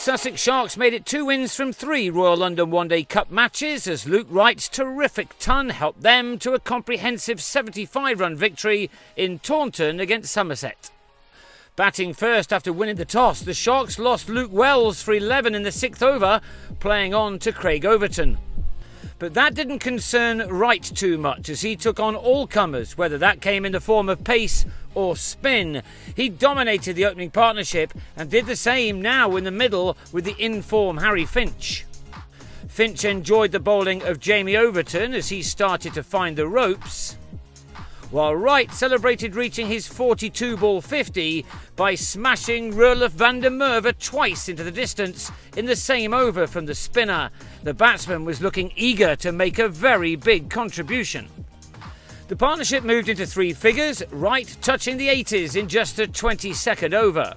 Sussex Sharks made it 2 wins from 3 Royal London One Day Cup matches as Luke Wright's terrific ton helped them to a comprehensive 75-run victory in Taunton against Somerset. Batting first after winning the toss, the Sharks lost Luke Wells for 11 in the 6th over, playing on to Craig Overton. But that didn't concern Wright too much as he took on all comers, whether that came in the form of pace or spin. He dominated the opening partnership and did the same now in the middle with the in-form Harry Finch. Finch enjoyed the bowling of Jamie Overton as he started to find the ropes, while Wright celebrated reaching his 42-ball 50 by smashing Roelof van der Merwe twice into the distance in the same over from the spinner. The batsman was looking eager to make a very big contribution. The partnership moved into 3 figures, Wright touching the 80s in just a 22nd over.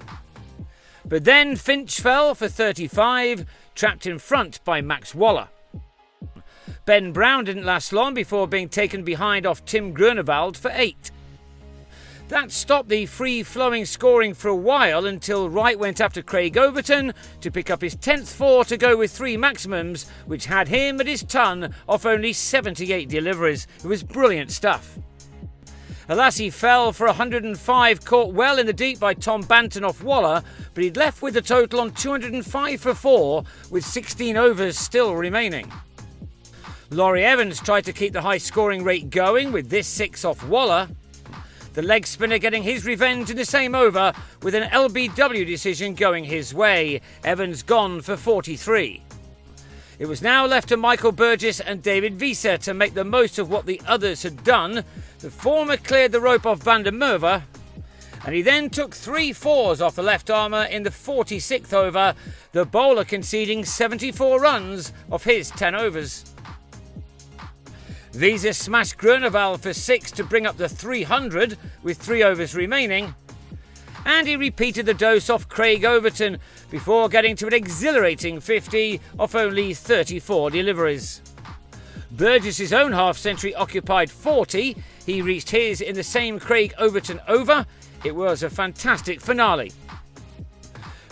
But then Finch fell for 35, trapped in front by Max Waller. Ben Brown didn't last long before being taken behind off Tim Groenewald for 8. That stopped the free-flowing scoring for a while until Wright went after Craig Overton to pick up his 10th 4 to go with 3 maximums, which had him at his ton off only 78 deliveries. It was brilliant stuff. Alas, he fell for 105, caught well in the deep by Tom Banton off Waller, but he'd left with a total on 205 for 4, with 16 overs still remaining. Laurie Evans tried to keep the high scoring rate going with this 6 off Waller. The leg spinner getting his revenge in the same over with an LBW decision going his way. Evans gone for 43. It was now left to Michael Burgess and David Visa to make the most of what the others had done. The former cleared the rope off van der Merwe, and he then took 3 4s off the left armour in the 46th over, the bowler conceding 74 runs off his 10 overs. Visa smashed Groenewald for 6 to bring up the 300 with 3 overs remaining, and he repeated the dose off Craig Overton before getting to an exhilarating 50 off only 34 deliveries. Burgess's own half-century occupied 40. He reached his in the same Craig Overton over. It was a fantastic finale.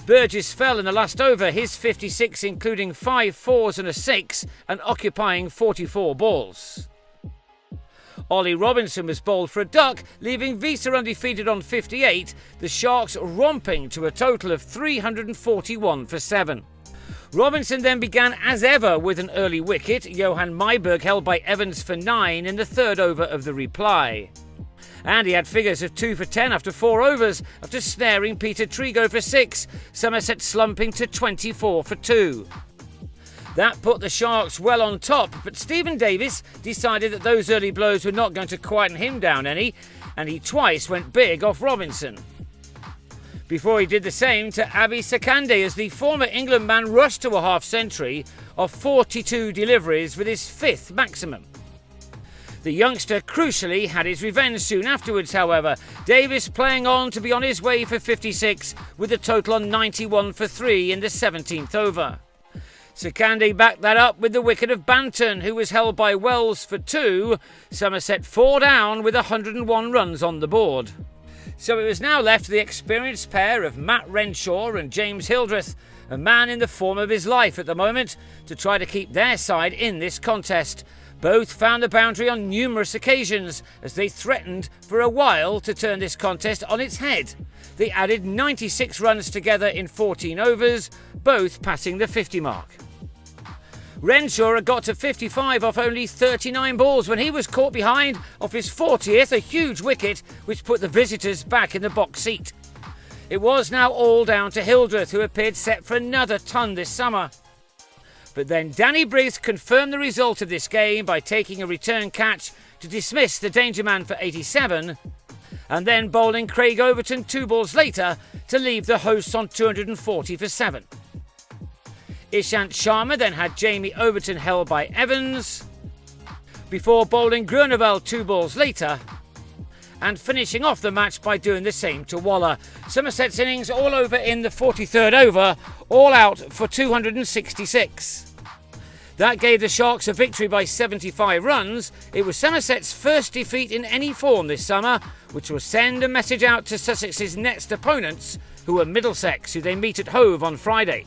Burgess fell in the last over, his 56 including 5 4s and a 6 and occupying 44 balls. Ollie Robinson was bowled for a duck, leaving Visa undefeated on 58, the Sharks romping to a total of 341 for 7. Robinson then began as ever with an early wicket, Johan Myburg held by Evans for 9 in the 3rd over of the reply. And he had figures of 2 for 10 after 4 overs after snaring Peter Trigo for 6, Somerset slumping to 24 for 2. That put the Sharks well on top, but Stephen Davis decided that those early blows were not going to quieten him down any, and he twice went big off Robinson, before he did the same to Abhi Sakande as the former England man rushed to a half-century of 42 deliveries with his 5th maximum. The youngster crucially had his revenge soon afterwards, however, Davis playing on to be on his way for 56 with a total on 91 for 3 in the 17th over. Sakande backed that up with the wicket of Banton, who was held by Wells for 2, Somerset 4 down with 101 runs on the board. So it was now left to the experienced pair of Matt Renshaw and James Hildreth, a man in the form of his life at the moment, to try to keep their side in this contest. Both found the boundary on numerous occasions as they threatened for a while to turn this contest on its head. They added 96 runs together in 14 overs, both passing the 50 mark. Renshaw had got to 55 off only 39 balls when he was caught behind off his 40th, a huge wicket which put the visitors back in the box seat. It was now all down to Hildreth, who appeared set for another ton this summer. But then Danny Briggs confirmed the result of this game by taking a return catch to dismiss the danger man for 87, and then bowling Craig Overton 2 balls later to leave the hosts on 240 for 7. Ishant Sharma then had Jamie Overton held by Evans, before bowling Groenewald 2 balls later, and finishing off the match by doing the same to Waller. Somerset's innings all over in the 43rd over, all out for 266. That gave the Sharks a victory by 75 runs. It was Somerset's first defeat in any form this summer, which will send a message out to Sussex's next opponents, who are Middlesex, who they meet at Hove on Friday.